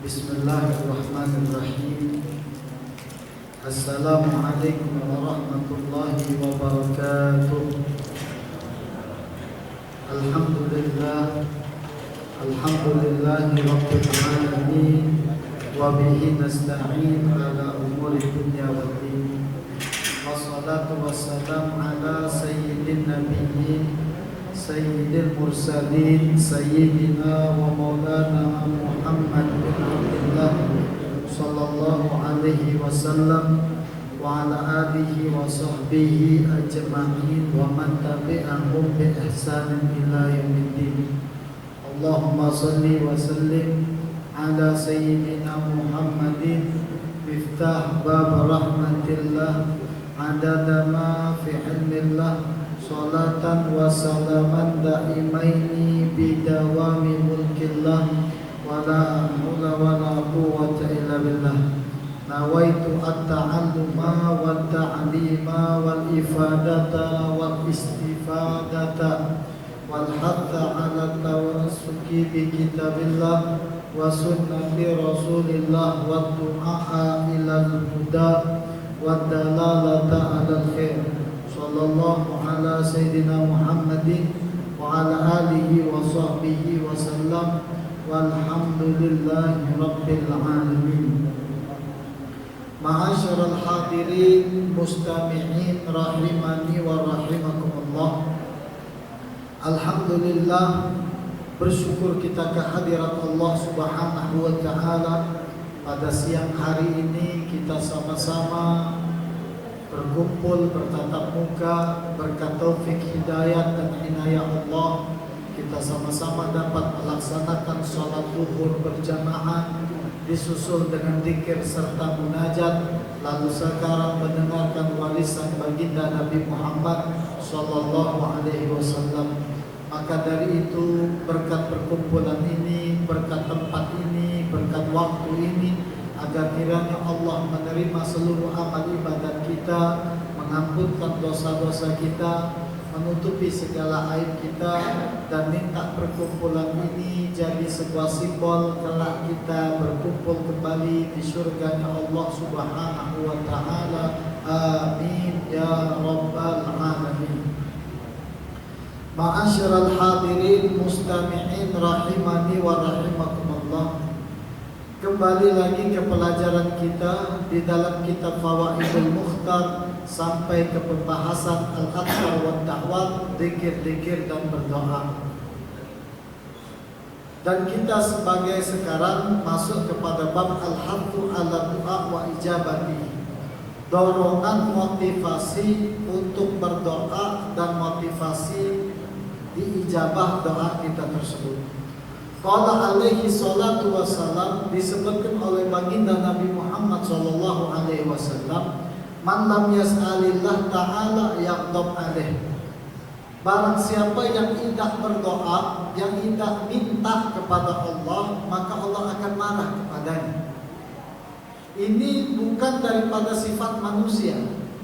Bismillahirrahmanirrahim. Assalamualaikum warahmatullahi wabarakatuh. Alhamdulillahi rabbil alamin. Wa bihi nasta'in ala umuri dunya waddin. Wassalatu wassalamu ala sayyidin nabiyyin Sayyidil mursalin Sayyidina wa maulana Muhammad bin Abdullah Sallallahu alaihi wasallam Wa ala alihi wa sahbihi ajma'in Wa man tabi'ahum bi ihsanin ila yaumiddin. Allahumma salli wa sallim ala Sayyidina Muhammadin Miftah bab rahmatillah Adada ma fi ilmillah Salatan wa salaman da'imaini bidawami mulkillah wa la hawla wa la quwwata illa billah. Nawaitu at-ta'alluma wa ta'lima wal ifadata wal istifadata wal hatha ala tawassuki bi kitabillah wa sunnati rasulillah wa du'a ila al-huda wa dalalata ala al-khair. Sallallahu ala Sayyidina Muhammadin wa ala alihi wa sahbihi wa sallam walhamdulillahi rabbil alamin. Ma'asyiral hadirin mustami'in rahimani wa rahimakumullah. Alhamdulillah, bersyukur kita kehadirat Allah Subhanahu wa taala. Pada siang hari ini kita sama-sama berkumpul bertatap muka berkat taufik hidayat dan inayah Allah. Kita sama-sama dapat melaksanakan sholat zuhur berjamaah disusul dengan zikir serta munajat, lalu sekarang mendengarkan warisan baginda Nabi Muhammad Sallallahu alaihi wasallam. Maka dari itu berkat perkumpulan ini, berkat tempat ini, berkat waktu ini, agar kiranya Allah menerima seluruh amal ibadat kita, mengampunkan dosa-dosa kita, menutupi segala aib kita, dan minta perkumpulan ini jadi sebuah simbol kelak kita berkumpul kembali di surganya Allah Subhanahu wa taala. Amin ya rabbal alamin. Ma'asyiral hadirin mustami'in rahimani wa rahimakumullah. Kembali lagi ke pelajaran kita di dalam kitab Fawaidul Mukhtar sampai ke pembahasan al-adhkar wa da'wat, zikir-zikir dan berdoa. Dan kita sebagai sekarang masuk kepada bab al-haddu ala du'a wa ijabati. Dorongan motivasi untuk berdoa dan motivasi diijabah doa kita tersebut. Qala alaihi salatu wassalam, disebutkan oleh baginda Nabi Muhammad sallallahu alaihi wasallam, man lam yas'alillah ta'ala yaghdab alaih. Barang siapa yang tidak berdoa, yang tidak minta kepada Allah, maka Allah akan marah kepadanya. Ini bukan daripada sifat manusia.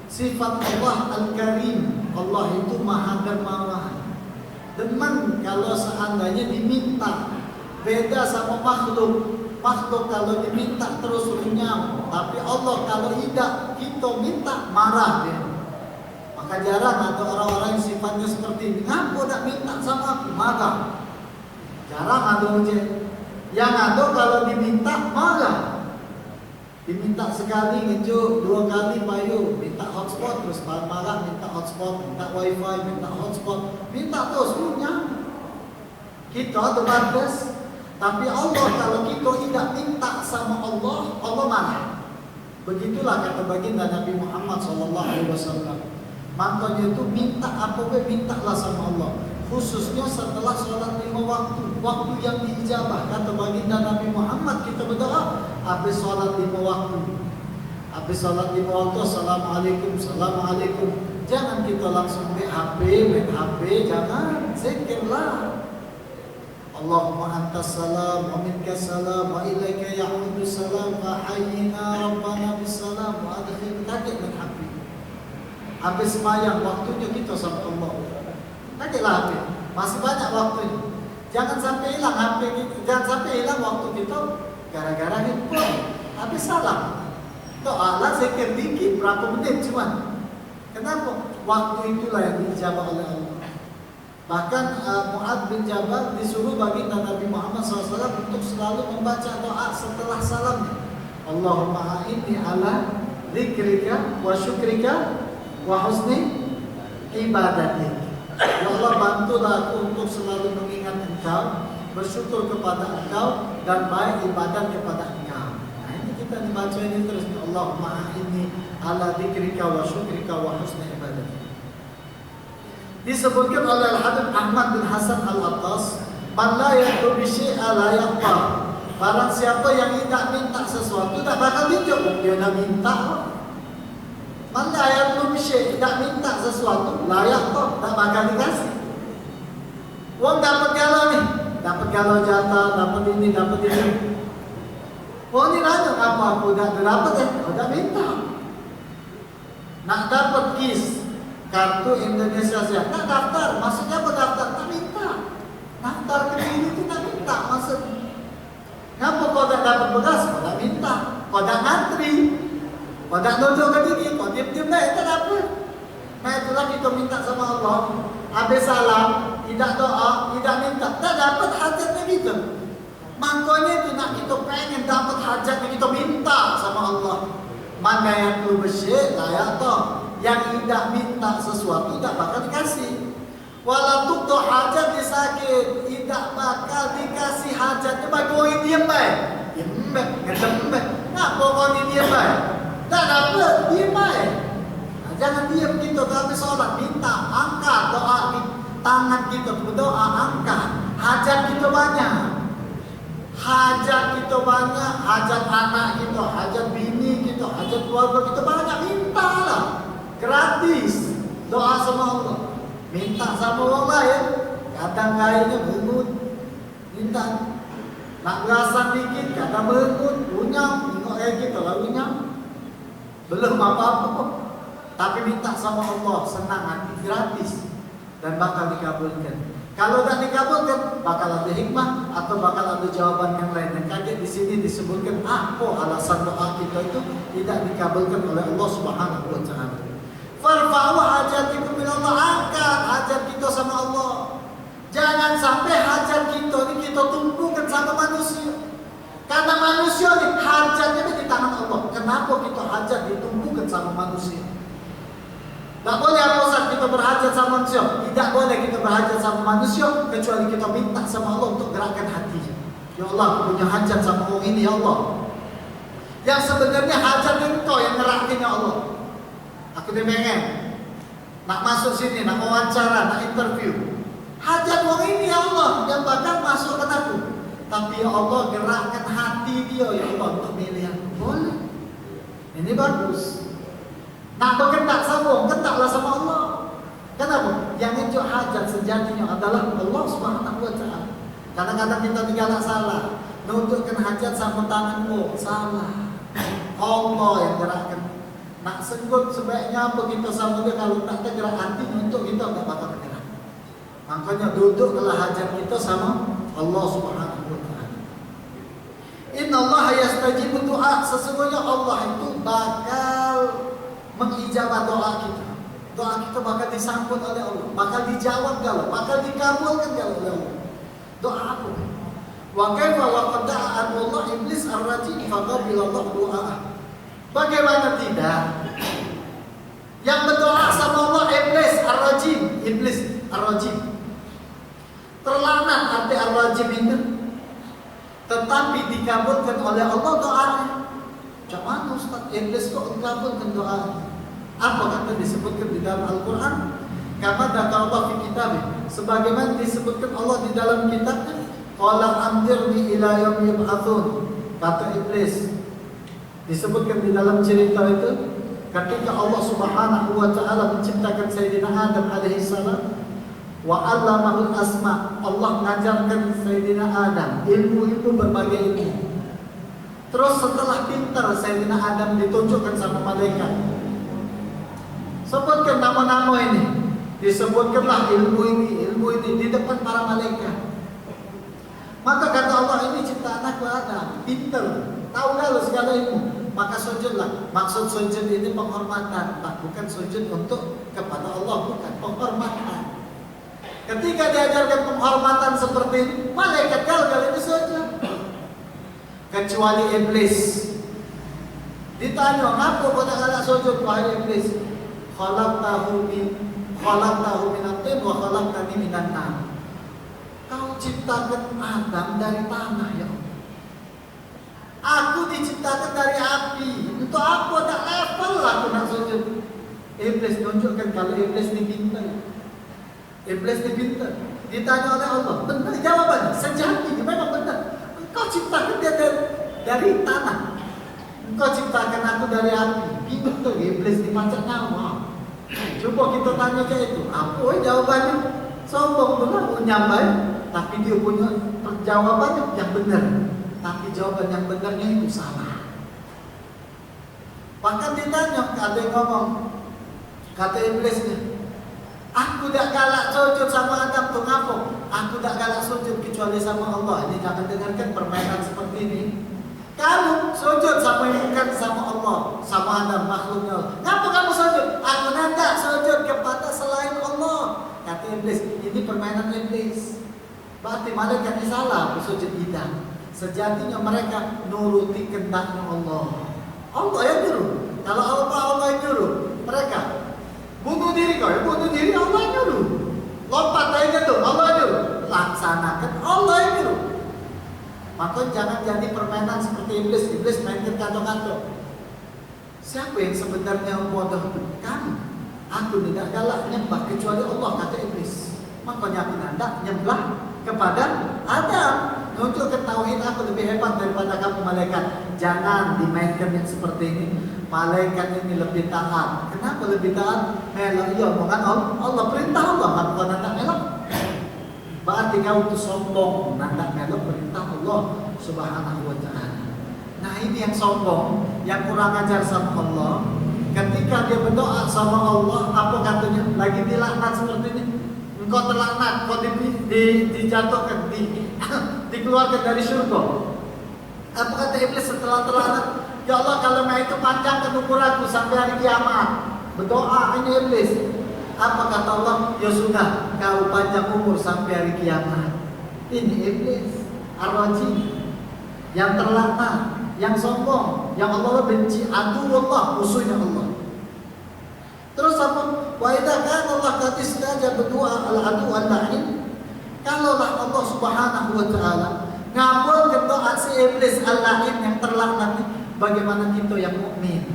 Sifat Allah Al-Karim. Allah itu maha dermawan. Demen kalau seandainya diminta. Beda sama makhluk. Makhluk kalau diminta terus runyam, tapi Allah kalau tidak kita minta marah dia. Maka jarang ada orang-orang yang sifatnya seperti ini. Ngaku nak minta sama aku marah. Jarang ada ujian. Yang ada kalau diminta marah. Diminta sekali ngejuk, dua kali payu, minta hotspot terus marah, minta hotspot, minta wifi, minta hotspot, minta terus runyam. Kita terbatas. Tapi Allah kalau kita tidak minta sama Allah, Allah marah. Begitulah kata baginda Nabi Muhammad SAW. Makanya itu minta apa-apa mintalah sama Allah. Khususnya setelah sholat 5 waktu, waktu yang diijabah. Kata baginda Nabi Muhammad kita berdoa habis sholat 5 waktu. Habis sholat 5 waktu, assalamualaikum, assalamualaikum. Jangan kita langsung main HP, jangan. Zikirlah. Allahumma antas salam wa minkas salam wa ilaika ya'udu salam fa hayyina rabbana bis salam wa adkhil takik min habbi. Habis sembahyang waktunya kita sama Allah. Takiklah habis. Masih banyak waktunya. Jangan sampai hilang HP kita, jangan sampai hilang waktu kita gara-gara handphone. Habis salam. Doa lah zikir dikit, berapa menit cuman. Kenapa? Waktu itulah yang dijawab oleh Allah. Bahkan Mu'adz bin Jabal disuruh bagi Nabi Muhammad SAW untuk selalu membaca doa setelah salamnya. Allahumma a'inni ala dzikrika wa syukrika wa husni ibadatik. Ya Allah, bantulah aku untuk selalu mengingat Engkau, bersyukur kepada Engkau, dan baik ibadat kepada Engkau. Nah ini kita dibaca ini terus. Allahumma a'inni ala dzikrika wa syukrika wa husni ibadatik. Disebutkan oleh Al-Habib Ahmad bin Hasan Al-Attas, man la yaqulu bisyai'a la yaqta. Barang siapa yang tidak minta sesuatu tak bakal dijawab. Dia nak minta. Man la yaqulu bisyai'a, tidak minta sesuatu la yaqta, tak bakal dikasih. Wong dapat galau nih, dapat galau jatah, dapat ini, dapat ini. Oh ini nanya apa aku dah dapat ya? Udah minta. Nak dapat KIS, kartu Indonesia Sehat, nak daftar, maksudnya apa daftar? Tak minta. Daftar ke sini itu tak minta, maksudnya. Ngapa kau tak dapat beras? Kau tak minta. Kau tak ngantri. Kau tak duduk ke diri, kau diam-diam dah, tak dapat. Nah itulah kita minta sama Allah. Habis salam, tidak doa, tidak minta, tak dapat hajatnya gitu. Makanya itu nak kita pengen dapat hajatnya, kita minta sama Allah. Mana yang tu bersih, layak toh. Yang tidak minta sesuatu tidak bakal dikasih. Walaupun tuh hajat disakit, tidak bakal dikasih hajatnya. Bagi orang diam baik, diam baik, ngedem baik. Ngapa orang diam baik? Tak dapat, diam baik. Nah, jangan diam kita tapi sholat, minta, angkat doa tangan kita berdoa, angkat. Hajat kita banyak. Hajat kita banyak, hajat anak kita, hajat bini kita, hajat keluarga kita banyak, mintalah. Gratis doa sama Allah. Minta sama orang lain, kadang kayaknya mengut, minta. Nak berasan dikit, kadang mengut, unyam, tengok kayak gitu lah unyam. Belum apa-apa, tapi minta sama Allah, senang hati, gratis, dan bakal dikabulkan. Kalau tak dikabulkan, bakal ada hikmah atau bakal ada jawaban yang lain. Dan kaget di sini disebutkan apa alasan doa kita itu tidak dikabulkan oleh Allah Subhanahu Wa Taala. Farfa'u hajatikum ila Allah, angkat hajat kita sama Allah. Jangan sampai hajat kita ini kita tumpukan sama manusia. Karena manusia ini hajatnya di tangan Allah. Kenapa kita hajat ditumpukan sama manusia? Tak boleh apa Ustaz kita berhajat sama manusia. Tidak boleh kita berhajat sama manusia kecuali kita minta sama Allah untuk gerakkan hati. Ya Allah, aku punya hajat sama orang ini ya Allah. Yang sebenarnya hajat engkau yang gerakin ya Allah. Aku pengen nak masuk sini, nak wawancara, nak interview. Hajat orang ini ya Allah yang bakal masukkan aku. Tapi ya Allah gerakkan hati dia ya Allah untuk milih aku. Boleh. Ini bagus. Nak berkendak sambung, kentaklah sama Allah. Kenapa? Yang itu hajat sejatinya adalah Allah Subhanahu Wa Taala. Kadang-kadang kita tinggal salah, nunjukkan hajat sama tanganmu, salah. Allah yang gerakkan. Nak senggut sebaiknya apa kita sama dia, kalau tak tergerak hati untuk kita tak bakal bergerak. Makanya duduklah hajat kita sama Allah Subhanahu Wa Taala. Inna Allah yastajibu du'a, sesungguhnya Allah itu bakal mengijabah doa kita. Doa kita bakal disambut oleh Allah, bakal dijawab kalau, bakal dikabulkan kalau oleh Allah. Doa apa? Wa kaifa wa qad da'a Allah iblis ar-rajim fa qabila Allah du'a. Bagaimana tidak? Yang berdoa sama Allah iblis ar-rajim, iblis ar-rajim. Terlaknat arti ar-rajim itu. Tetapi dikabulkan oleh Allah doanya. Macam mana Ustaz? Iblis kok dikabulkan doanya? Apa kata disebutkan di dalam Al-Quran? Kama dzakara Allah fi kitabih, sebagaimana disebutkan Allah di dalam kitabnya. Qala anzirni ila yaumi yub'atsun. Kata iblis, disebutkan di dalam cerita itu ketika Allah Subhanahu Wa Taala menciptakan Sayyidina Adam alaihi salam, wa 'allamahul asma. Allah mengajarkan Sayyidina Adam ilmu berbagai ilmu. Terus setelah pintar Sayyidina Adam ditunjukkan sama malaikat. Sebutkan nama-nama ini. Disebutkanlah ilmu ini di depan para malaikat. Maka kata Allah, ini ciptaan aku Adam. pinter, tahu kalau segala ilmu, maka sujudlah. Maksud sujud ini penghormatan, bukan sujud untuk kepada Allah, bukan penghormatan. Ketika diajarkan penghormatan seperti ini, malaikat kali itu sujud. Kecuali iblis. Ditanya, "Ngapa kau tak galak sujud wahai iblis?" Khalaqtahu min at-tin wa khalaqtani minan nar. Kau ciptakan Adam dari tanah, ya Allah. Aku diciptakan dari api. Untuk apa tak level aku nak sujud? Iblis tunjukkan kalau iblis ni pintar. Iblis ni pintar. Ditanya oleh Allah, benar jawabannya. Sejati memang benar. Engkau ciptakan dia dari tanah. Engkau ciptakan aku dari api. Pintar iblis ni macam nama. Coba kita tanya ke itu. Apa jawabannya? Sombong benar nyambai, tapi dia punya jawabannya yang benar. Tapi jawaban yang benarnya itu salah. Bahkan ditanya, ada yang ngomong, kata iblisnya, aku tak galak sujud sama Adam tuh ngapa? Aku tak galak sujud kecuali sama Allah. Ini jangan dengarkan permainan seperti ini. Kamu sujud sama yang bukan sama Allah, sama Adam makhluknya Allah. Ngapa kamu sujud? Aku tidak sujud kepada selain Allah. Kata iblis, ini permainan iblis. Berarti malaikat salah bersujud tidak. Sejatinya mereka nuruti kehendaknya Allah. Allah yang nyuruh. Kalau Allah yang nyuruh, mereka bunuh diri kau, bunuh diri Allah yang nyuruh. Lompat aja tuh, Allah yang nyuruh. Laksanakan, Allah yang nyuruh. Maka jangan jadi permainan seperti iblis. Iblis mainkan kantong-kantong. Siapa yang sebenarnya bodoh? Kamu. Aku tidak galak nyembah kecuali Allah, kata iblis. Makanya aku tidak nyembah kepada Adam. Untuk ketahuin aku lebih hebat daripada kamu malaikat. Jangan dimainkan yang seperti ini. Malaikat ini lebih taat. Kenapa lebih taat? Melok ya, bukan Allah perintah Allah, maka nak melok. Berarti kau itu sombong, nak melok perintah Allah Subhanahu wa ta'ala. Nah ini yang sombong, yang kurang ajar sama Allah. Ketika dia berdoa sama Allah, apa katanya? Lagi dilaknat seperti ini. Engkau terlaknat, kau dijatuhkan, dikeluarkan dari surga. Apa kata iblis setelah terlaknat? Ya Allah, kalau itu panjangkan umur aku sampai hari kiamat. Berdoa ini iblis. Apa kata Allah? Ya sudah, kau panjang umur sampai hari kiamat. Ini iblis, ar-rajim, yang terlaknat, yang sombong, yang Allah benci, aduwullah, musuhnya Allah. Terus apa? Wa idza kana Allah qad istajaba du'a al-adu al-la'in. Kalaulah Allah Subhanahu wa ta'ala ngabulkan doa si iblis al-la'in yang terlaknat, bagaimana kita yang mukmin,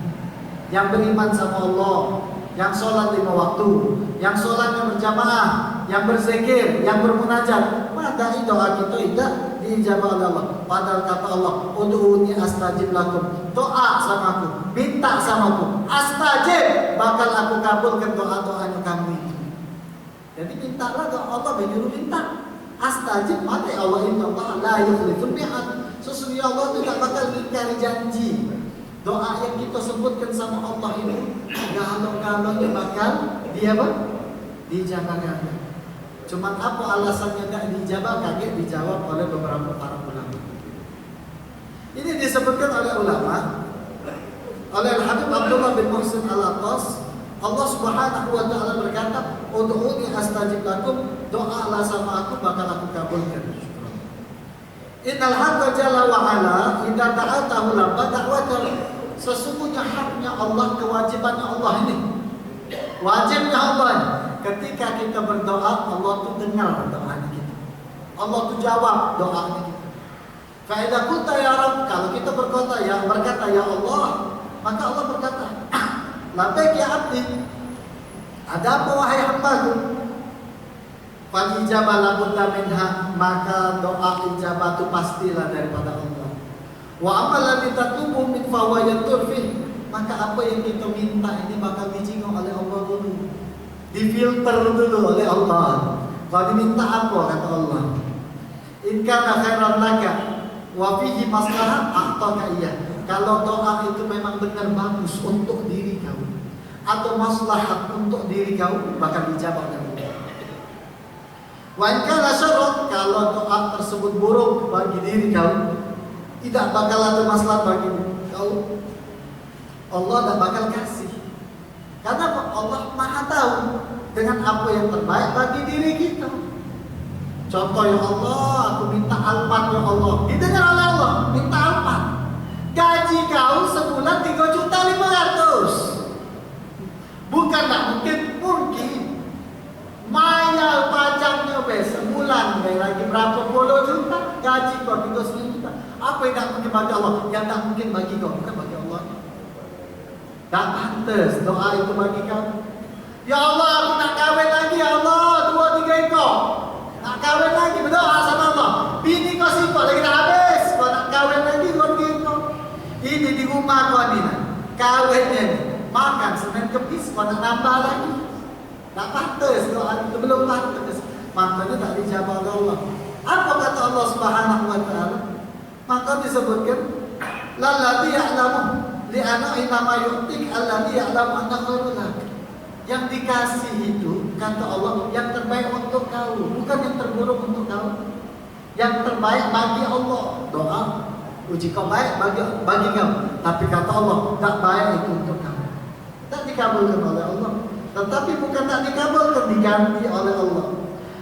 yang beriman sama Allah, yang sholat 5 waktu, yang sholatnya berjamaah, yang berzikir, yang bermunajat, maka doa kita tidak diijabah oleh Allah. Padahal kata Allah, ud'uni astajib lakum, doa sama aku, minta sama aku, astajib, bakal aku kabulkan doa-doanya kamu itu. Jadi mintalah, doa Allah menyuruh minta. Astajib, maka Allah inna Allah la yukhliful mi'ad. Sesungguhnya Allah tidak bakal ingkari janji. Doa yang kita sebutkan sama Allah ini, kalau bakal dia apa? Dijabahkan. Cuma apa alasannya tidak dijabah? Kaget dijawab oleh beberapa para ulama. Ini disebutkan oleh ulama, oleh Al-Habib Abdullah bin Muhsin Al-Attas. Allah Subhanahu wa ta'ala berkata, ud'uni astajib lakum, doalah sama aku bakal aku kabulkan. Innal haqqa jalla wa ala idza ta'atahu labba da'watahu. Sesungguhnya haknya Allah, kewajibannya Allah ini. Wajibnya Allah ini. Ketika kita berdoa, Allah tuh dengar doa kita. Allah tuh jawab doa kita. Fa idza qulta ya Rabb, kalau kita berkata ya Allah, maka Allah berkata, labbaik ya abdi. Ada apa wahai hambaku? Fal ijabah labudda minha, maka doa ijabah itu pastilah daripada Allah. Wa amal ladzi tatlubu min fahuwa yaturfi, maka apa yang kita minta ini bakal dijingok oleh Allah dulu, difilter dulu oleh Allah. Kalau diminta apa kata Allah? In kana khairan laka wa fihi maslahah a'taka iya. Kalau doa itu memang benar bagus untuk diri kau atau maslahat untuk diri kau, bakal dijawab oleh Allah. Wa in kana syarrun, kalau doa tersebut buruk bagi diri kau, tidak bakal ada masalah bagimu. Kau Allah tidak bakal kasih. Karena Allah Maha tahu dengan apa yang terbaik bagi diri kita. Contoh, ya Allah, aku minta Alphard ya Allah. Didengar oleh Allah, minta Alphard. Gaji kau sebulan 3.500.000. Bukan tak mungkin, mungkin. Bayar pajaknya sebulan lagi berapa puluh juta. Gaji kau 3.500.000 juta. Apa yang tak mungkin bagi Allah? Yang tak mungkin bagi kau, bukan bagi Allah. Tak pantas doa itu bagi kau. Ya Allah, aku nak kahwin lagi, ya Allah, 2-3 ekor. Nak kahwin lagi, berdoa sama Allah. Bini kau simpan lagi tak habis. Kau nak kahwin lagi, 2-3 ekor. Ini di rumah kau ni nak kahwinnya ni. Makan Senin Kepis, kau nak nambah lagi. Tak pantas doa itu, belum pantas. Makanya tak dijawab oleh Allah. Apa kata Allah Subhanahu wa taala? Maka disebutkan lalladzi ya'lamu li'anna inama yu'tik alladzi ya'lamu anna khairul lak. Yang dikasih itu kata Allah yang terbaik untuk kau, bukan yang terburuk untuk kau. Yang terbaik bagi Allah. Doa uji kau baik bagi kamu, tapi kata Allah tak baik itu untuk kamu. Tak dikabulkan oleh Allah. Tetapi bukan tak dikabulkan, diganti oleh Allah.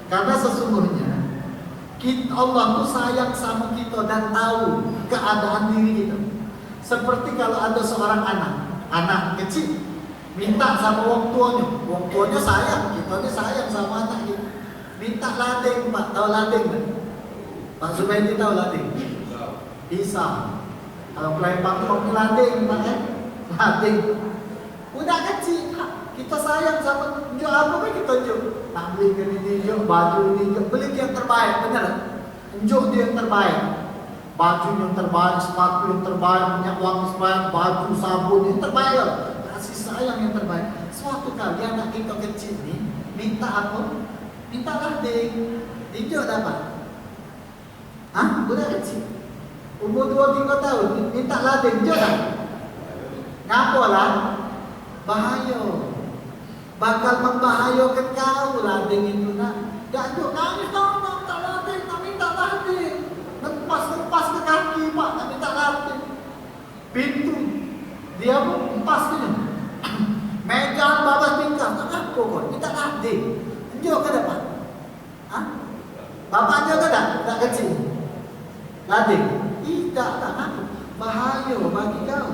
Karena sesungguhnya Allah tuh sayang sama kita dan tahu keadaan diri kita. Seperti kalau ada seorang anak kecil minta sama wong tuanya sayang, kita ni sayang sama anak kita. Minta lading, Pak, tahu lading tak? Pak Zubaidi tahu lading? Bisa. Kalau Palembang tu lading, Pak, kan? Lading. Udah kecil, Pak. Kita sayang sama, tunjuk apa kan kita tunjuk. Nak beli ke ni, tunjuk baju ni, beli yang terbaik, benar? Tunjuk dia yang terbaik. Baju yang terbaik, sepatu yang terbaik, minyak wangi terbaik, baju sabun yang terbaik. Kasih sayang yang terbaik. Suatu kali anak kita kecil ni minta apa? Minta lading. Tunjuk dapat. Hah? Budak kecil. Umur 2-3 tahun minta lading, tunjuk tak? Ngapa lah? Bahaya. Bakal membahayakan kau lading itu nak. Tak duk nangis tau, nak minta lading, nak minta lading. Lepas ke kaki, Pak, nak minta lading. Pintu dia pun empas tu. Megang babas pinggang, tak apa kau, minta lading. Tunjuk ke depan. Hah? Bapaknya ke tak kecil? Lading? Tidak tak. Bahaya bagi kau.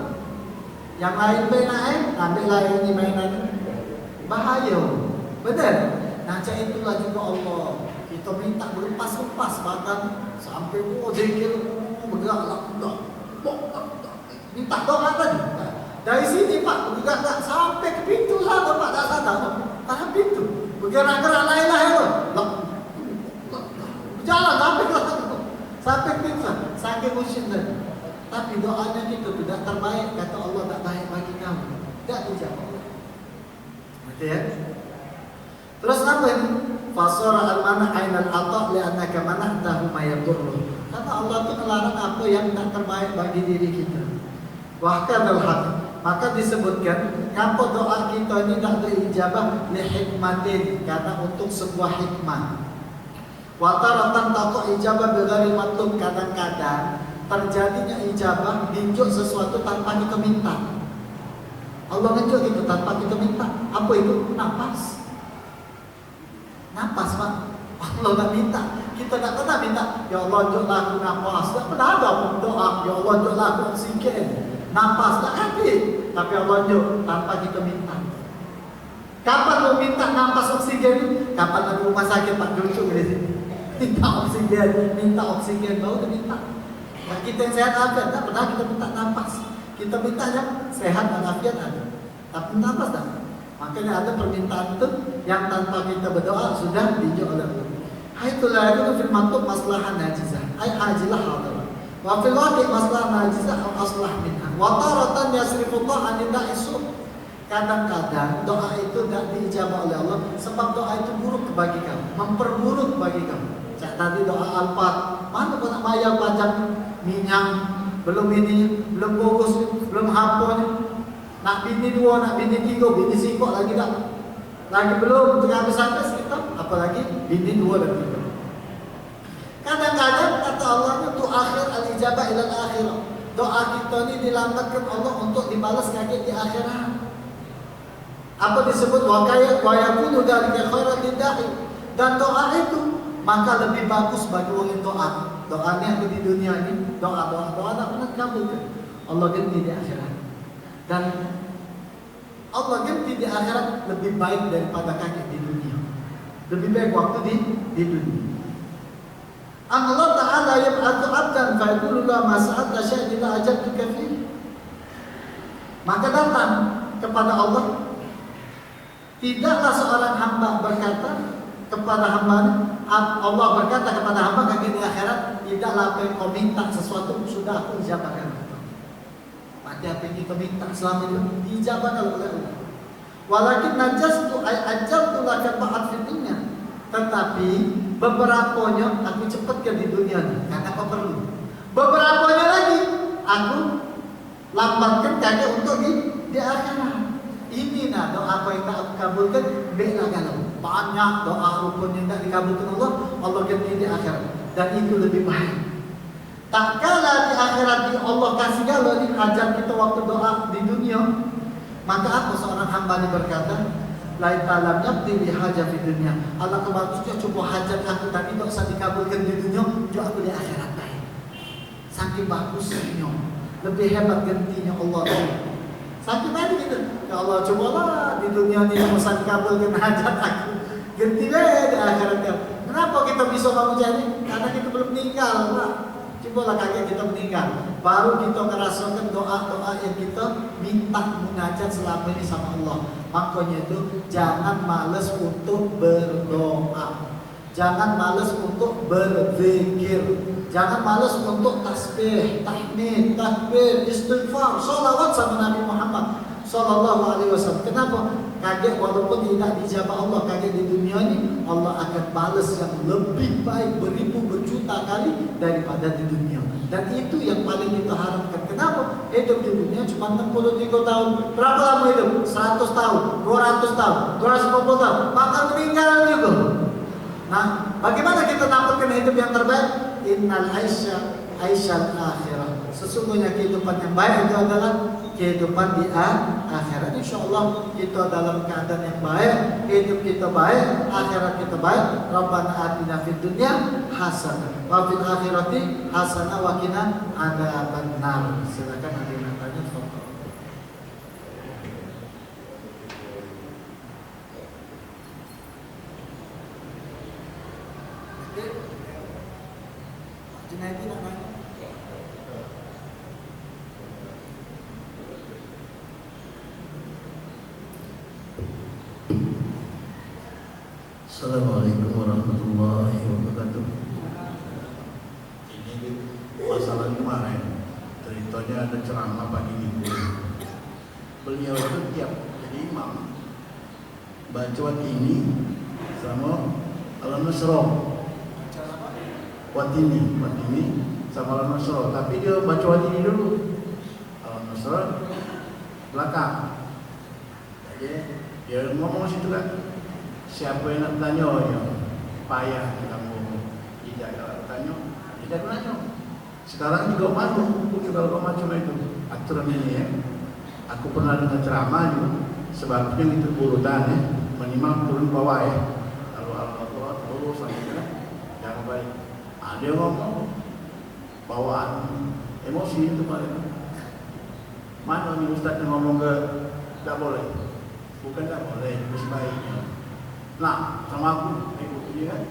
Yang lain main, ambil lain ni mainan. Bahaya. Betul? Nah, itulah juga Allah. Kita minta berlepas-lepas bahkan sampai zikir bergerak. Minta doa tadi. Dari sini Pak, bergerak sampai ke pintu lah, Bapak tak sadar. Tahan pintu. Bergerak-gerak lain-lah ya. Berjalan sampai pintu. Sampai musim tadi. Tapi doanya kita tidak terbaik, kata Allah tak baik bagi kamu. Tak dijawab. Betul ya? Terus apa ini? Fasara al-mana' ainal ata' li'annaka mana'tahu ma yadurruh. Karena Allah itu melarang apa yang tak terbaik bagi diri kita. Bahkan al-haq. Maka disebutkan apa doa kita ini tak terijabah li hikmatin, karena untuk sebuah hikmah. Wa taratan taqo ijabah bi ghairi matlub, kadang-kadang terjadinya ijabah diunjuk sesuatu tanpa kita minta. Allah menunjuk itu tanpa kita minta. Apa itu? Nafas. Nafas, Pak. Allah tak minta. Kita tak pernah minta, ya Allah unjuklah aku nafas. Tak pernah ada doa, ya Allah unjuklah aku oksigen. Nafas tak ada. Tapi Allah unjuk tanpa kita minta. Kapan mau minta nafas oksigen? Kapan ada rumah sakit Pak Jojo di sini? Minta oksigen baru minta. Nah, kita yang sehat afiat, tak pernah kita minta nafas. Kita minta yang sehat dan afiat ada. Tapi nafas tak. Makanya ada permintaan itu yang tanpa kita berdoa sudah dijawab oleh Allah. Haitulah itu firman tu maslahan najizah. Ay ajilah hadirah. Wa fil waqi maslahan najizah atau aslah minha. Wa taratan yasrifullah anida isu. Kadang-kadang doa itu tidak diijabah oleh Allah sebab doa itu buruk bagi kamu, memperburuk bagi kamu. Cak tadi doa Alphard, mana kau nak bayar pajak minyak, belum ini, belum bagus, belum hapon. Nak bini 2, nak bini 3, bini sikok lagi tak? Lagi belum habis-habis kita, apalagi bini 2 dan 3. Kadang-kadang kata Allah itu akhir al-ijabah ila akhir. doa kita ini dilambatkan Allah untuk dibalas kaki di akhirat. Apa disebut wayakunu dzalika khairan lidda'i, dan doa itu maka lebih bagus bagi orang yang doa. Doanya aku di dunia ini, doa tak pernah dikabulkan. Allah ganti di akhirat. Dan Allah ganti di akhirat lebih baik daripada kaki di dunia. Lebih baik waktu di dunia. Allah Ta'ala yab'atsu 'abdan fa yaqulu la ma sa'alta syai'an illa ajabtuka fihi. Maka datang kepada Allah, tidaklah seorang hamba berkata kepada hamba, Allah berkata kepada hamba kaki di akhirat, tidaklah apa yang kau minta sesuatu sudah aku ijabahkan. Mati apa yang kita minta selama itu diijabahkan oleh Allah. Walakin najastu ay ajaltu laka ba'd fi dunya. Tetapi beberapanya aku cepatkan di dunia ini karena apa perlu. Beberapanya lagi aku lambatkan kaki untuk di akhirat. Ini nah doa apa yang tak aku kabulkan, bela galau. Banyak doa rukun yang tak dikabulkan Allah ganti di akhirat, dan itu lebih baik. Tak kala di akhirat Allah kasih galau di ajab kita waktu doa di dunia, maka apa seorang hamba ini berkata, lain talam yabdi li hajat di dunia. Allah kebagusnya coba hajat aku tadi tak usah dikabulkan di dunia, juga aku di akhirat baik. Saking bagusnya, lebih hebat gantinya Allah. Saking tadi gitu, ya Allah cobalah di dunia ini usah dikabulkan hajat aku, ganti deh di akhirat ya. Kenapa kita bisa bangun jadi? Karena kita belum meninggal, Pak. Cobalah kakek kita meninggal, baru kita merasakan doa-doa yang kita minta munajat selama ini sama Allah. Makanya itu jangan malas untuk berdoa, jangan malas untuk berzikir, jangan malas untuk tasbih, tahmid, takbir, istighfar, sholawat sama Nabi Muhammad Sallallahu Alaihi Wasallam. Kenapa? Kaget walaupun tidak dijabah Allah, kaget di dunia ini Allah akan balas yang lebih baik beribu berjuta kali daripada di dunia. Dan itu yang paling kita harapkan. Kenapa? Hidup di dunia cuma 63 tahun. Berapa lama hidup? 100 tahun, 200 tahun, 250 tahun. Maka meninggal juga. Nah, bagaimana kita dapatkan hidup yang terbaik? Innal aisyal akhirah. Sesungguhnya kehidupan yang baik itu adalah kehidupan di akhirat. InsyaAllah kita dalam keadaan yang baik, hidup kita baik, akhirat kita baik. Rabbana atina fid dunya hasanah wa fil akhirati hasanah wa qina adzabannar. Silakan ada yang tanya. Junaidi nak nanya? Assalamualaikum warahmatullahi wabarakatuh. Ini masalah kemarin, ceritanya ada ceramah pagi minggu. Beliau itu tiap jadi imam baca ini sama Al-Nasra. Watini sama Al-Nasra, tapi dia baca Watini dulu, Al-Nasra belakang. Jadi dia ngomong situ kan, siapa yang nak tanya ya payah kamu tidak tanya. Sekarang juga malu, kalau macam itu aturan ini ya. Aku pernah dengar ceramah juga, sebabnya itu urutan ya, minimal turun bawah ya. Kalau Allah terus saja jangan baik. Dia ngomong bawaan emosi itu paling. Mana nih Ustaz yang ngomong ke tak boleh? Bukan tak boleh, itu sebaiknya. Nah, sama aku ikut dia kan.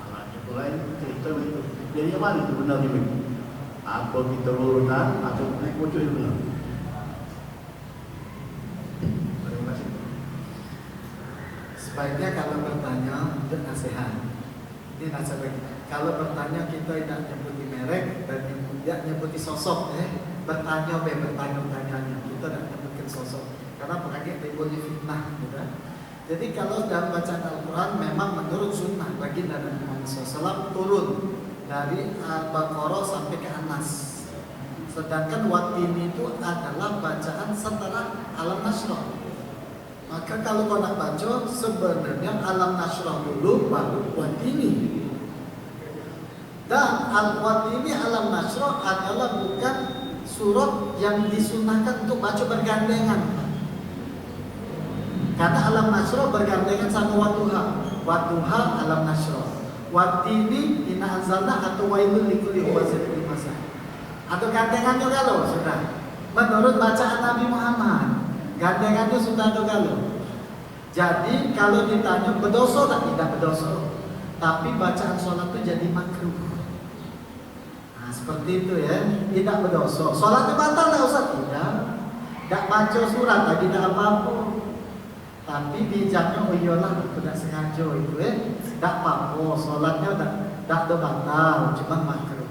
Anaknya mulai cerita begitu. Jadi yang mana itu benar ni? Apa kita urutan atau naik bocor itu benar? Terima kasih. Sebaiknya kalau bertanya untuk nasihat. Ini nasihat bagi. Kalau bertanya kita tidak nyebuti merek dan tidak nyebuti sosok, bertanya bertanya-tanyanya, kita tidak nyebutkan sosok. Karena pengajian timbulnya fitnah, gitu. Jadi kalau dalam bacaan Al-Quran memang menurut sunnah baginda Nabi Muhammad SAW turun dari Al-Baqarah sampai ke An-Nas. Sedangkan Watini itu adalah bacaan setelah Alam Nasrah. Maka kalau kau nak baca sebenarnya Alam Nasrah dulu baru Watini. Dan Al-Watini Alam Nasrah adalah bukan surat yang disunahkan untuk baca bergandengan. Karena alam nasroh bergandengan sama Wadduha alam nasroh, Wattini inna anzalna atau wailul likulli humazatin lumaza. Atau gandengannya kalau sudah. Menurut bacaan Nabi Muhammad, gandengannya sudah ada kalau. Jadi kalau ditanya berdosa tak, tidak berdosa. Tapi bacaan sholat itu jadi makruh. Nah seperti itu ya, tidak berdosa. Sholatnya batal lah Ustaz? Tidak baca surat lagi tidak apa-apa. Tapi bijaknya oh iyalah tidak sengaja itu tidak apa-apa. Sholatnya tidak batal, cuma makruh.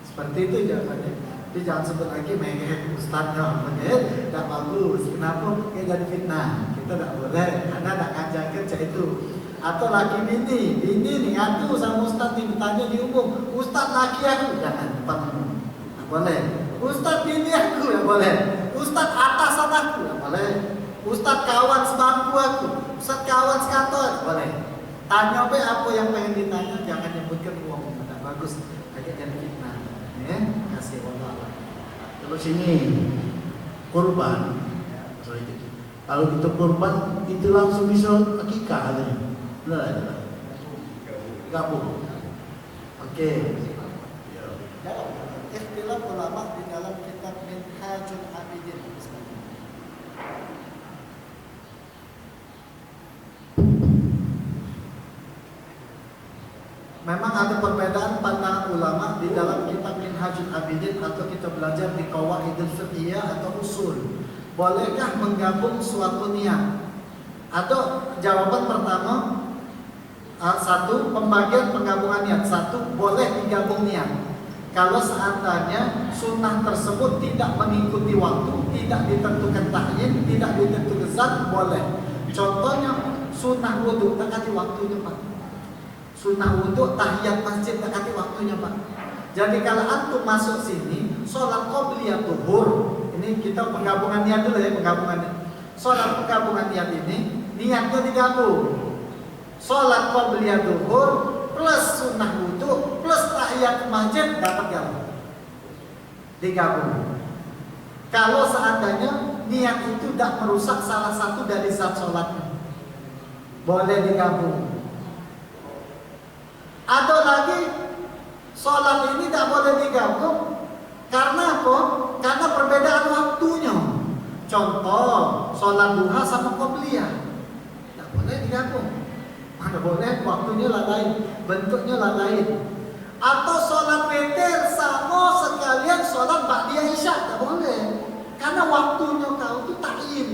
Seperti itu jawabannya. Jadi jangan sebut lagi menghet ustaznya, tidak bagus. Kenapa? Jadi fitnah. Kita tidak boleh, karena tidak ngajak kerja itu. Atau laki bini nih ngadu sama ustaz nih, ditanya di umum, ustaz laki aku, jangan depan umum, nggak boleh. Ustaz bini aku, nggak boleh. Ustaz atasan aku, nggak boleh. Ustaz kawan sebangku aku, ustaz kawan sekantor, nggak boleh. Tanya apa yang pengen ditanya, jangan nyebutkan uang, tidak bagus. Agak jadi fitnah. Kasih Allah. Terus ini kurban. Kalau kita kurban itu langsung bisa akikah katanya. Benar. Gabung. Oke. Ikhtilaf ulama di dalam kitab Minhajul Abidin. Memang ada perbedaan pandangan ulama di dalam kitab Minhajul Abidin atau kita belajar di Qawaidul Fiqhiyah atau usul. Bolehkah menggabung suatu niat? Atau jawaban pertama, satu, pembagian penggabungan niat. Satu, boleh digabung niat kalau seandainya sunnah tersebut tidak mengikuti waktu, tidak ditentukan tahyin, tidak ditentukan zat, boleh. Contohnya sunnah wudhu dekati waktunya Pak. Sunnah wudhu tahiyat masjid dekati waktunya Pak. Jadi kalau antum masuk sini sholat qobliyah zuhur, ini kita penggabungan niat dulu ya, penggabungan. Sholat penggabungan niat ini niatnya digabung. Sholat qobliyah zuhur plus sunnah wudhu plus tahiyat masjid dapat gabung. Digabung. Kalau seandainya niat itu tidak merusak salah satu dari zat sholatnya, boleh digabung. Ada lagi sholat ini tidak boleh digabung. Karena apa? Karena perbedaan waktunya. Contoh, sholat duha sama qobliyah tidak boleh digabung. Mana boleh, waktunya lah lain, bentuknya lah lain. Atau sholat witir sama sekalian sholat ba'diyah isya, tidak boleh. Karena waktunya kau itu ta'in.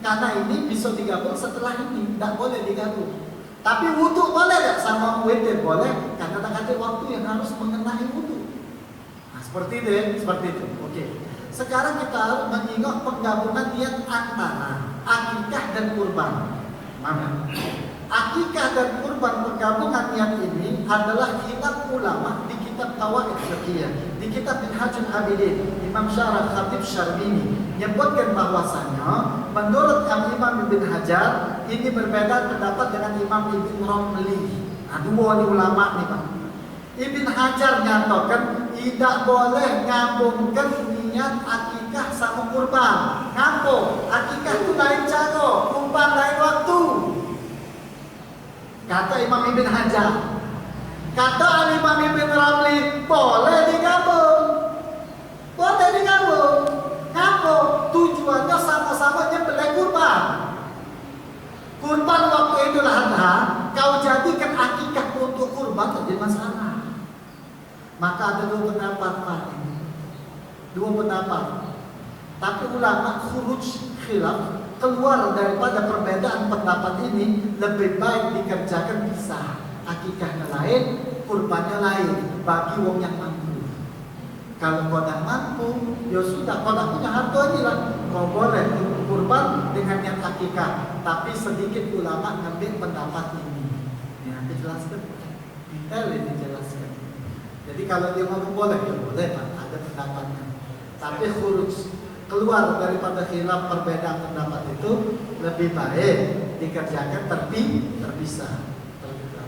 Karena ini bisa digabung setelah ini, tidak boleh digabung. Tapi wudhu boleh tidak sama witir? Boleh, karena ada waktu yang harus mengenai wudhu. Nah, seperti itu ya, seperti itu. Oke. Sekarang kita harus mengingat penggabungan niat antara akikah dan kurban. Mana? Akikah dan kurban penggabungan niat ini adalah khilaf ulama di kitab Qawaid Fiqhiyah, di kitab Minhajul Abidin. Imam Syarah Khatib Syarbini menyebutkan bahwasanya menurut Imam Ibn Hajar ini berbeda pendapat dengan Imam Ibn Romli. Nah, dua ini ulama nih Pak. Ibn Hajar nyatakan tidak boleh ngambungkan niat akikah sama kurban. Ngapa? Akikah itu lain cara, kurban lain waktu. Kata Imam Ibn Hajar. Kata Imam Ibn Ramli, boleh digabung. Boleh digabung. Ngapa? Tujuannya sama-sama nyembelih kurban. Kurban waktu Idul Adha, kau jadikan akikah untuk kurban jadi masalah. Maka ada dua pendapat Pak. Dua pendapat. Tapi ulama khuruj khilaf, keluar daripada perbedaan pendapat ini, lebih baik dikerjakan bisa. Akikahnya lain, kurbannya lain bagi wong yang mampu. Kalau kau tidak mampu, ya sudah, kau tidak punya harta ini lah. Kau boleh kurban dengan yang akikah. Tapi sedikit ulama ngambil pendapat ini. Ya, dijelaskan. Detail ini dijelaskan. Jadi kalau dia mampu boleh, ya boleh Pak, ada pendapatnya. Tapi khuruj keluar daripada khilaf perbedaan pendapat itu lebih baik dikerjakan terpisah.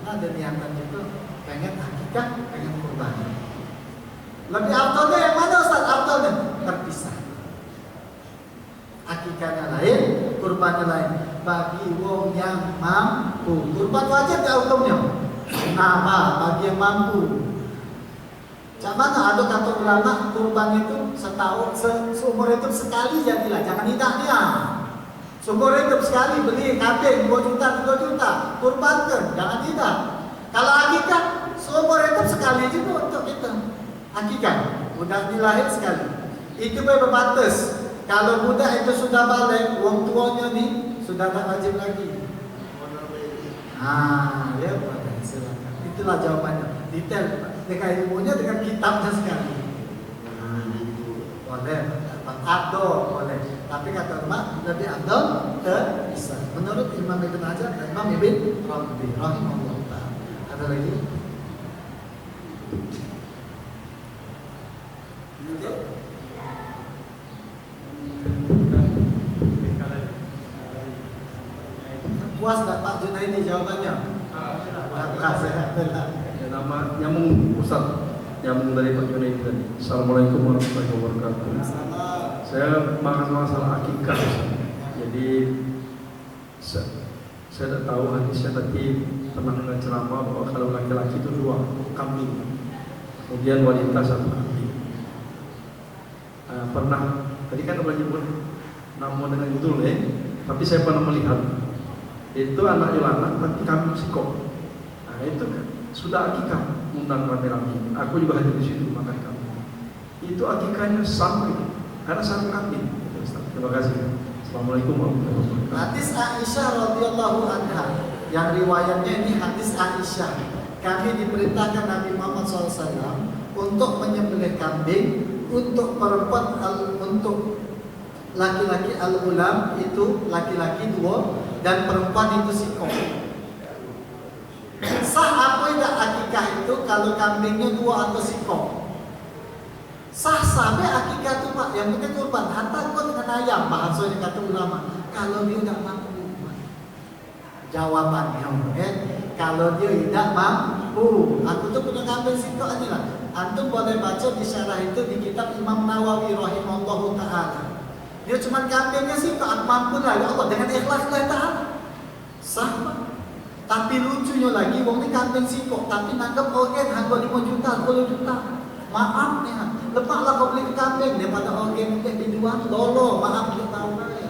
Karena ada niatan itu pengen akikah, pengen kurban. Lebih afdalnya yang mana Ustaz? Afdalnya terpisah. Akikahnya lain, kurbannya lain. Bagi wong yang mampu. Kurban wajib gak hukumnya? Nah, bagi yang mampu. Cak mana ada kata ulama kurban itu setahun seumur hidup sekali jadilah, jangan tidak dia. Seumur hidup sekali beli kambing 2 juta 3 juta, kurbankan, jangan tidak. Kalau akikah seumur hidup sekali juga untuk kita. Akikah udah dilahir sekali. Itu berbatas. Kalau budak itu sudah balik, wong tuanya nih sudah tak wajib lagi. Ya boleh, silakan. Itulah jawabannya. Detail dengan ilmunya, dengan kitabnya sekali. Boleh, abdul boleh. Tapi kata ulama lebih abdul terpisah. Menurut Imam Ibn Hajar dan Imam Ibn Rabi rahimahullah ta'ala. Ada lagi? Puas tak Pak Junaidi jawabannya? Ya, nama nyambung Ustaz, nyambung dari Pak Junaidi tadi. Assalamualaikum warahmatullahi wabarakatuh. Saya bahas masalah akikah. Jadi saya tidak tahu hadisnya, tapi pernah dengar ceramah bahwa kalau laki-laki itu 2 kambing, kemudian wanita 1 kambing. Pernah tadi kan udah nyebut nama dengan judul ya, tapi saya pernah melihat itu anak Yolanda tapi kambing sikok. Nah itu kan sudah akikah, undang rame-rame. Aku juga hadir di situ makan kambing. Itu akikahnya sampai karena 1 kambing. Terima kasih. Assalamualaikum warahmatullahi wabarakatuh. Hadis Aisyah radhiyallahu anha, yang riwayatnya ini hadis Aisyah. Kami diperintahkan Nabi Muhammad SAW untuk menyembelih kambing untuk perempuan, untuk laki-laki al-ulam itu laki-laki 2 dan perempuan itu sikok. Sah apa tidak akikah itu kalau kambingnya 2 atau sikok? Sah sampai akikah itu Pak, yang penting kurban. Hatta kau dengan ayam, bahasanya kata ulama. Kalau dia tidak mampu, jawabannya, kalau dia tidak mampu. Aku tuh punya kambing sikok ini lah. Antum boleh baca di syarah itu di kitab Imam Nawawi rahimahullahu ta'ala. Dia cuma kambingnya sih tak mampu lah, ya Allah, dengan ikhlas Allah Ta'ala sah Pak. Tapi lucunya lagi, wong ini kambing sikok tapi nanggap organ harga 5 juta, 10 juta. Maaf ya, lepaslah kau beli kambing daripada organ untuk dijual. Dolo, maaf kita tahu ya.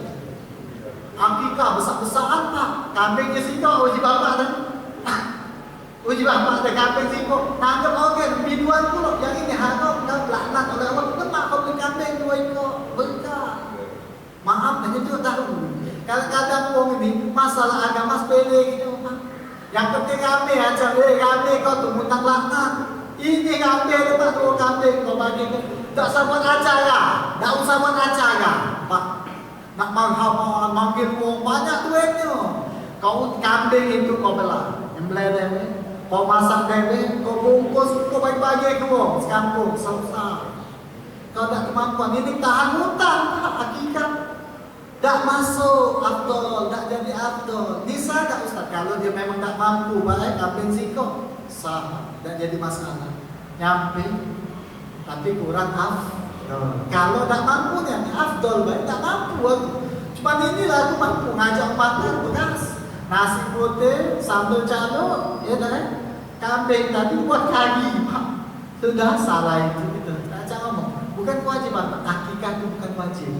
Akikah besar-besaran Pak, kambingnya sikok, uji bapak kan. Uji bapak ada kambing sikok, nanggap organ, biduan pula. Yang ini harga laknat oleh Allah. Lepas kau beli kambing 2 ekor, berkah. Maaf, hanya juga tahu. Kadang-kadang orang ini masalah agama sepele gitu, Pak. Yang penting kami aja, kami kau tuh mutang laknat. Ini kami lepas 2 kambing kau bagi. Tak usah buat acara, tak usah buat acara, Pak. Nak manggil orang banyak duitnya. Kau kambing itu kau belah, embelai deh. Kau masak deh, kau bungkus, kau bagi-bagi kau sekampung, selesai. Kau tak kemampuan, ini tahan hutang, Pak, akikah. Tak masuk afdol, tak jadi afdol. Bisa tak Ustaz? Kalau dia memang tak mampu, baik kambing sikok sah, tak jadi masalah. Nyampe, tapi kurang afdol. Kalau tak mampu ni afdol, baik tak mampu aku. Cuma inilah aku mampu ngajak makan bekas, nasi putih, sambal calo, ya kan? Kambing tadi buat kaki, Pak. Sudah salah itu kita. Tak jangan ngomong. Bukan kewajiban, akikah itu bukan wajib.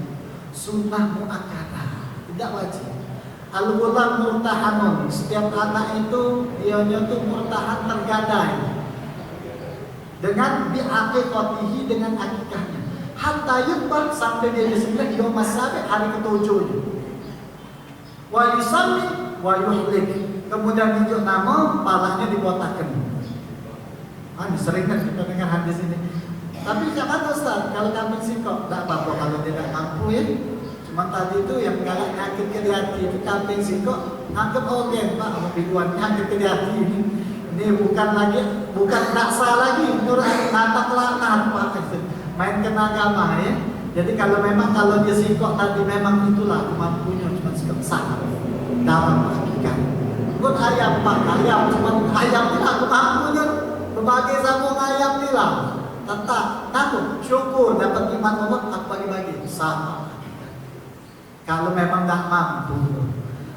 Sunnah muakkadah, tidak wajib. Al-ghulam murtahanun, setiap anak itu dianya tuh murtahan tergadai dengan bi'aqiqatihi, dengan akikahnya. Hatta yutbah, sampai dia disembelih yaum as-sabi', hari ke-7. Wa yusalli wa yuhlik, kemudian dijuk nama, palanya dibotakkan. Sering kan kita dengar hadis ini. Tapi jangan Ustaz, kalau kambing sikok tak apa-apa kalau tidak mampu ya. Cuma tadi itu yang galak nyakit ke hati itu kambing sikok, anggap organ Pak, sama biduan nyakit ke hati ini. Ini bukan tak sah lagi, menurut natap laknat Pak. Main kena agama ya. Jadi kalau memang kalau dia sikok tadi memang itulah kemampuannya, cuma sikok sah dalam akikah. Bukan ayam Pak, ayam cuma ayam tidak kemampuannya berbagai sambung ayam ni lah. Tetap, namun syukur dapat firman Allah, aku bagi-bagi sama. Kalau memang nggak mampu,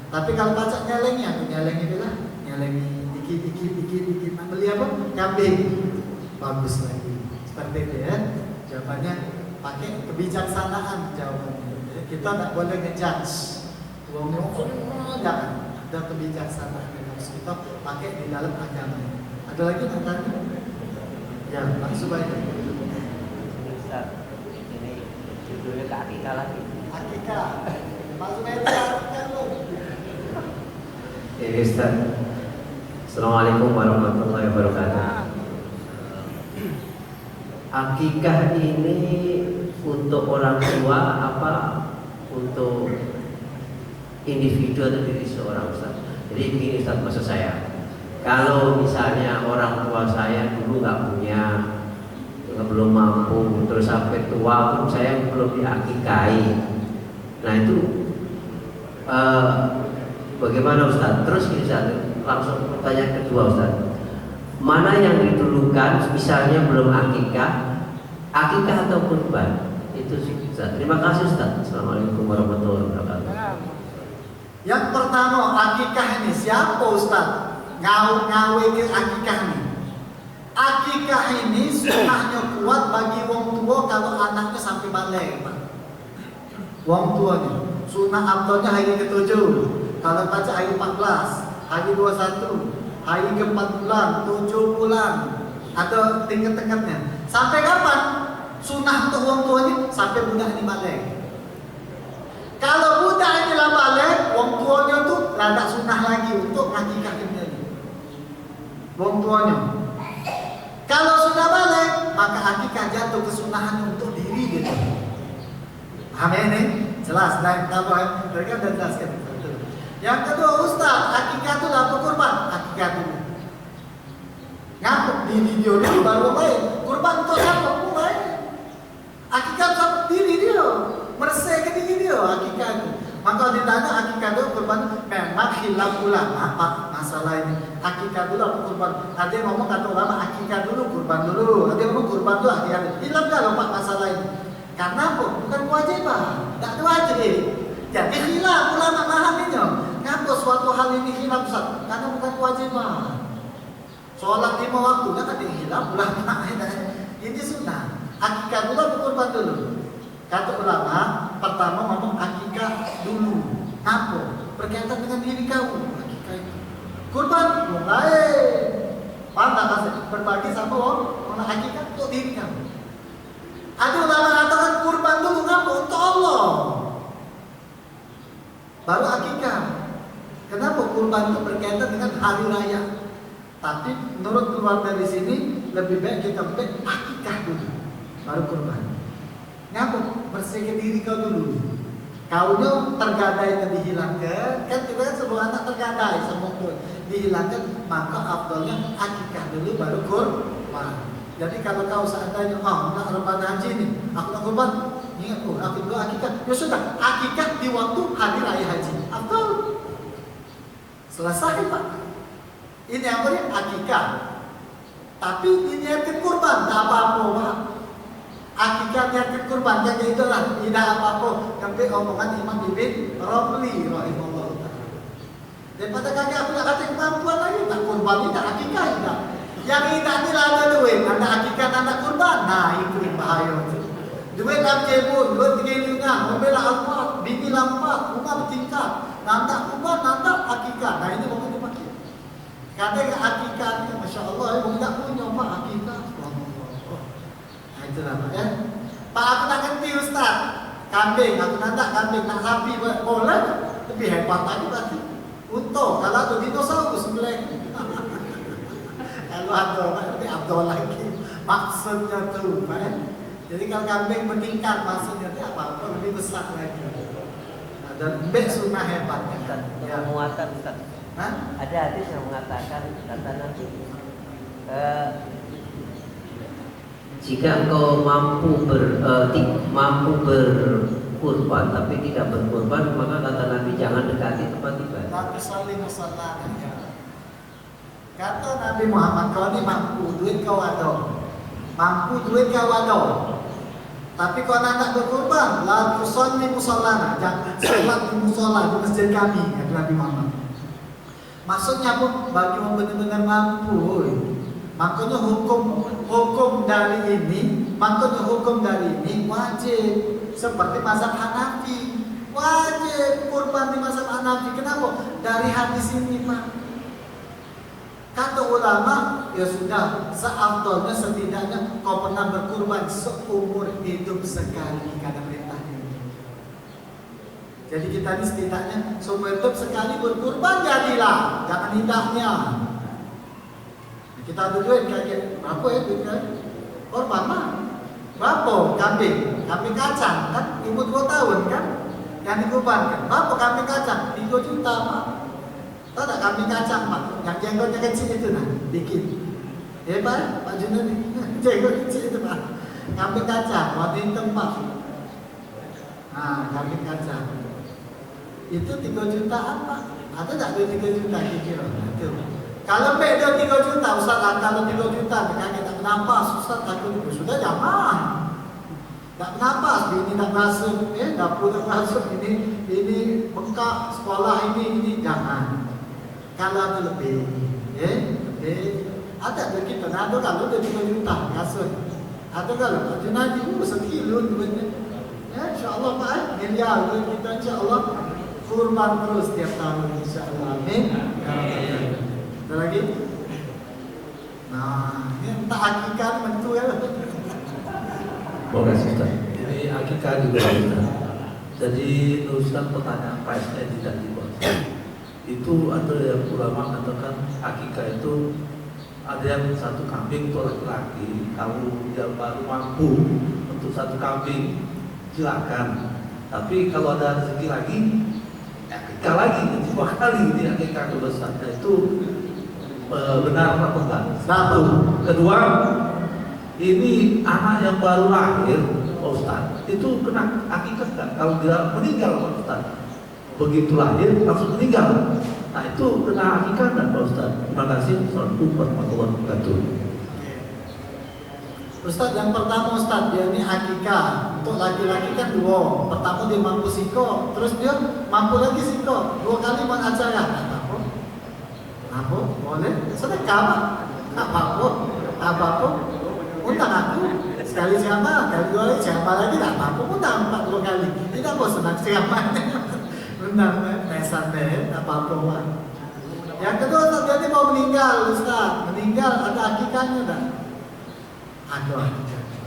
tapi kalau baca nyelengnya, aku nyelengi bila, nyelengi dikit. Beli apa? Kambing, bagus lagi. Seperti itu ya. Jawabannya pakai kebijaksanaan jawabannya. Jadi kita nggak boleh ngejudge. Jangan. Ada kebijaksanaan yang harus kita pakai di dalam agama. Ada lagi tentangnya? Ya, langsung aja. Ustaz, ini judulnya ke akikah lagi. Akikah, maksudnya akikah loh. Ya Ustaz. Assalamualaikum warahmatullahi wabarakatuh. Akikah ini untuk orang tua apa untuk individu atau diri seorang Ustaz? Jadi begini Ustaz, maksud saya, kalau misalnya orang tua saya dulu nggak punya, belum mampu, terus sampai tua pun saya belum diakikahi. Nah itu bagaimana Ustaz? Terus ini Ustaz, langsung pertanyaan kedua Ustaz, mana yang didulukan? Misalnya belum akikah atau kurban? Itu sih Ustaz. Terima kasih Ustaz. Assalamualaikum warahmatullahi wabarakatuh. Yang pertama, akikah ini siapa Ustaz? Ngawe ke akikah ini. Akikah ini sunnahnya kuat bagi wong tua kalau anaknya sampai balik, Pak. Wong tuanya. Sunnah abdulnya hari ke-7. Kalau baca hari 14, hari 21, hari ke-4 bulan, 7 bulan, atau tingkat-tingkatnya. Sampai kapan? Sunnah untuk wong tuanya sampai budak ini balik. Kalau budak ini lah balik, wong tuanya tuh rada sunnah lagi untuk akikah ini. Wong tuanya. Kalau sudah balik, maka akikah jatuh kesunahan untuk diri gitu. Paham ini? Jelas. Nah, mereka sudah jelaskan. Yang kedua, Ustaz, akikah itu apa kurban? Akikah dulu. Ngapuk di video dulu baru mulai. Kurban untuk siapa? Mulai. Akikah untuk diri dia. Meresahkan diri dia akikah itu. Maka ditanya akikah dulu kurban, memang khilaf ulama Pak masalah ini. Akikah dulu apa kurban? Ada yang ngomong kata ulama akikah dulu kurban dulu. Ada yang ngomong kurban dulu akikah dulu. Hilang gak Pak masalah ini? Karena apa? Bukan kewajiban. Tak ada wajib. Jadi khilaf ulama memahaminya. Ngapa suatu hal ini khilaf Ustaz? Karena bukan kewajiban. Sholat 5 waktu kan ada yang khilaf ulama. Ini sunnah. Akikah dulu apa kurban dulu? Kata ulama, pertama ngomong akikah dulu. Apa? Berkaitan dengan diri kamu. Akikah itu. Kurban mulai. Pandang kasih berbagi sama orang akikah untuk diri kamu. Ada ulama mengatakan kurban dulu ngapa? Untuk Allah. Baru akikah. Kenapa kurban itu berkaitan dengan hari raya? Tapi menurut keluar dari sini lebih baik kita buat akikah dulu, baru kurban. Ngapa? Bersihkan diri kau dulu. Kaunya tergadai dan dihilangkan. Kan kita kan sebuah anak tergadai sama pun dihilangkan, maka afdalnya akikah dulu baru kurban. Jadi kalau kau seandainya nak Ramadan haji ni, aku nak kurban, ingat aku dulu akikah. Ya sudah, akikah di waktu hari raya haji. Afdal. Selesai Pak. Ini apa ni? Akikah. Tapi diniatkan kurban, tak apa-apa Pak. Akikah niatkan kurban, jadi itulah tidak apa-apa. Sampai omongan Imam Ibn Romli rahimahullah. Daripada kakek aku nak kata kemampuan lagi, tak kurban ni tak akikah tidak. Yang tidak ni lah ada duit, anda akikah anda kurban. Nah itu yang bahaya tu. Duit tak cebur, duit 3 lima, mobil lah 4, bini lah 4, rumah bertingkat. Nanti kurban, nanti akikah. Nah ini mungkin dipakai. Kadang akikah ni, Masya Allah, orang tak punya Pak akikah. Nah itulah Pak ya. Pak aku nak ganti Ustaz. Kambing, aku nak kambing, nak sapi boleh. Lebih hebat lagi berarti. Untung, kalau tu dinosaurus sebelah. Kalau ada orang lebih abdul lagi. Maksudnya tu Pak ya. Jadi kalau kambing bertingkat maksudnya tu apa-apa lebih besar lagi. Dan mbak sunnah hebat kan? Ya muatan Ustaz. Hah? Ada hadis yang mengatakan kata Nabi, jika engkau mampu berkurban tapi tidak berkurban, maka kata Nabi jangan dekati tempat ibadah. Tapi saling masalah ya. Kata Nabi Muhammad, kau ni mampu duit kau ada, mampu duit kau ada. Tapi kalau anak berkurban, la tusalli musallana, jangan sholat di musola di masjid kami, kata Nabi Muhammad. Maksudnya pun bagi yang benar-benar mampu. Makanya hukum dari ini wajib. Seperti mazhab Hanafi, wajib kurban di mazhab Hanafi. Kenapa? Dari hadis ini, Pak. Kata ulama, ya sudah, seafdolnya setidaknya kau pernah berkurban seumur hidup sekali karena perintah ini. Jadi kita ini setidaknya seumur hidup sekali berkurban jadilah, jangan tidaknya. Kita ada duit kayak berapa ya duit kan? Korban mah berapa? Kambing kacang kan, umur 2 tahun kan, yang dikurbankan. Berapa kambing kacang? 3 juta Pak. Tahu tak kambing kacang Pak? Yang jenggotnya kecil itu nah, dikit. Ya Pak Junadi, jenggot kecil itu Pak. Kambing kacang, warna hitam Pak. Nah, kambing kacang. Itu 3 jutaan Pak. Ada tak 3 juta kira-kira? Itu. Kalau beda 3 juta, Ustaz, kalau 3 juta, kakek tak kenapa, Ustaz takut sudah jangan. Tak kenapa, ini tak masuk, dapur tak masuk, ini bengkak sekolah ini jangan. Kalau ada lebih, lebih ada begitu. Ada kalau ada 3 juta kasut, ada kalau Pak Junadi sekilo duitnya. Ya, insyaAllah Pak, miliar duit kita insyaAllah kurban terus tiap tahun insyaAllah. Amin. Ada lagi? Nah, ini entah hakikat mentu ya. Terima kasih Ustaz. Ini akikah juga Ustaz. Jadi Ustaz pertanyaan Pak tidak dibuat. Itu ada yang ulama mengatakan akikah itu ada yang 1 kambing untuk laki-laki. Kalau dia baru mampu untuk 1 kambing silakan. Tapi kalau ada rezeki lagi, akikah lagi 2 kali ini akikah besarnya itu benar atau enggak? 1. Kedua, ini anak yang baru lahir, Ustaz, itu kena akikah enggak? Kalau dia meninggal, Ustaz, begitu lahir langsung meninggal, nah itu kena akikah enggak, Ustaz? Terima kasih. Assalamualaikum warahmatullahi wabarakatuh. Ustaz, yang pertama Ustaz, dia ini akikah. Untuk laki-laki kan 2. Pertama dia mampu siko, terus dia mampu lagi siko. 2 kali buat acara. Apa? Boleh? Sedekah apa? Apa? Undang aku. Sekali siapa? Kali 2 lagi siapa lagi? Tak apa-apa. Undang 4 kali. Tidak mau senang siapa? Undang pesan deh. Tak apa-apa. Yang kedua, Ustaz, dia mau meninggal, Ustaz. Meninggal ada akikahnya tak? Ada akikahnya.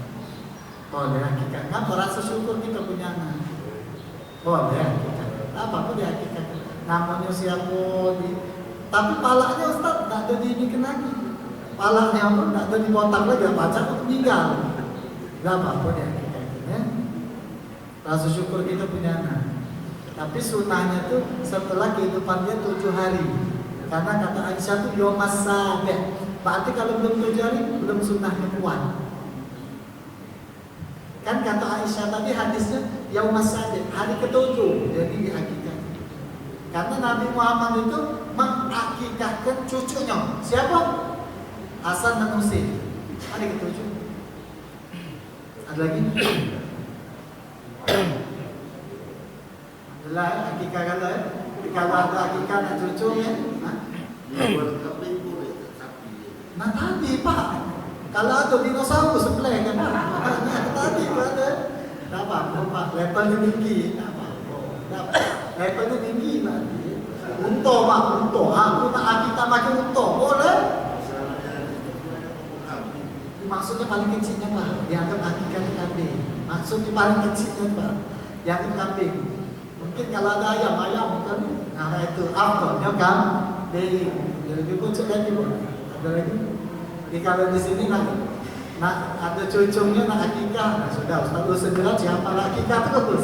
Boleh akikah. Kan rasa syukur kita punya anak. Boleh akikah. Apa-apa dia akikah. Namanya siapa di. Tapi palanya Ustaz tak ada dibikin lagi. Palanya pun tak ada dipotong lagi, baca untuk meninggal. Gak apa-apa dia ya. Rasa syukur kita punya anak. Tapi sunnahnya tuh setelah kehidupan dia 7 hari. Karena kata Aisyah tuh yomas sabeh. Berarti kalau belum 7 hari belum sunnahnya kuat. Kan kata Aisyah tadi hadisnya yomas sabeh, hari ke-7 jadi hakikatnya. Karena Nabi Muhammad itu mengakikahkan cucunya. Siapa? Hasan dan Husain. Hari ke-7. Ada lagi? Alhamdulillah, akikah kalau ya. Kalau ada akikah dan cucunya, nah tadi Pak, kalau ada dinosaurus sebelah kan, tadi ada. Tak apa-apa Pak, levelnya tinggi. Tak apa-apa. Levelnya tinggi nanti. Untung Pak, untung. Aku nak akikah pakai untung, boleh? Maksudnya paling kecilnya Pak, dianggap akikah kambing. Maksudnya paling kecilnya Pak, dianggap kambing. Mungkin kalau ada ayam kan, nah itu afdolnya kan. Lebih pucuk lagi Pak. Ada lagi? Jadi kalau di sini nah ada cucunya nak akikah, nah sudah Ustaz segera siapa akikah terus.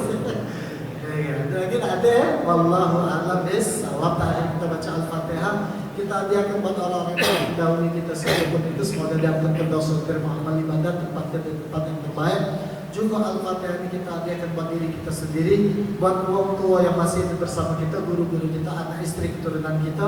Ada lagi ada. Wallahu a'lam bissawab. Tadi kita baca Al-Fatihah. Kita hadiahkan buat orang-orang yang mendahului kita sebelum itu, semoga diampunkan dosa terima amal ibadah tempat yang terbaik. Juga Al-Fatihah ini kita hadiahkan buat diri kita sendiri, buat orang tua yang masih bersama kita, guru-guru kita, anak istri keturunan kita,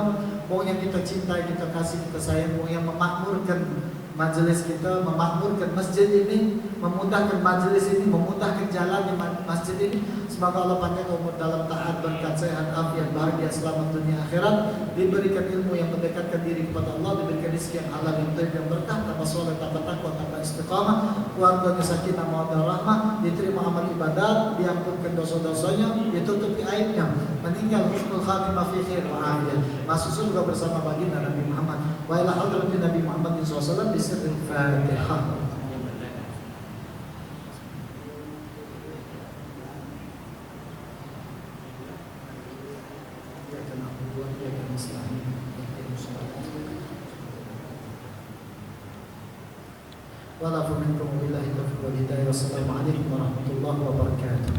mau yang kita cintai, kita kasih, kita sayang, mau yang memakmurkan majelis kita, memakmurkan masjid ini, memudahkan majelis ini, memudahkan jalan di masjid ini. Semoga Allah panjang umur dalam taat, berkat, sehat, afiat, bahagia, selamat dunia akhirat, diberikan ilmu yang mendekatkan diri kepada Allah, diberikan rezeki yang halal, yang thayyib, yang berkah, tambah soleh, tambah takwa, tambah istiqamah, keluarganya sakinah, mawaddah, rahmah, diterima amal ibadat, diampunkan dosa-dosanya, ditutupi aibnya, meninggal husnul khatimah fi khair wa afiyah, masuk surga bersama baginda Nabi Muhammad wa ila hadratin Nabi Muhammad SAW bisirril Fatihah. Wassalamualaikum warahmatullahi wabarakatuh.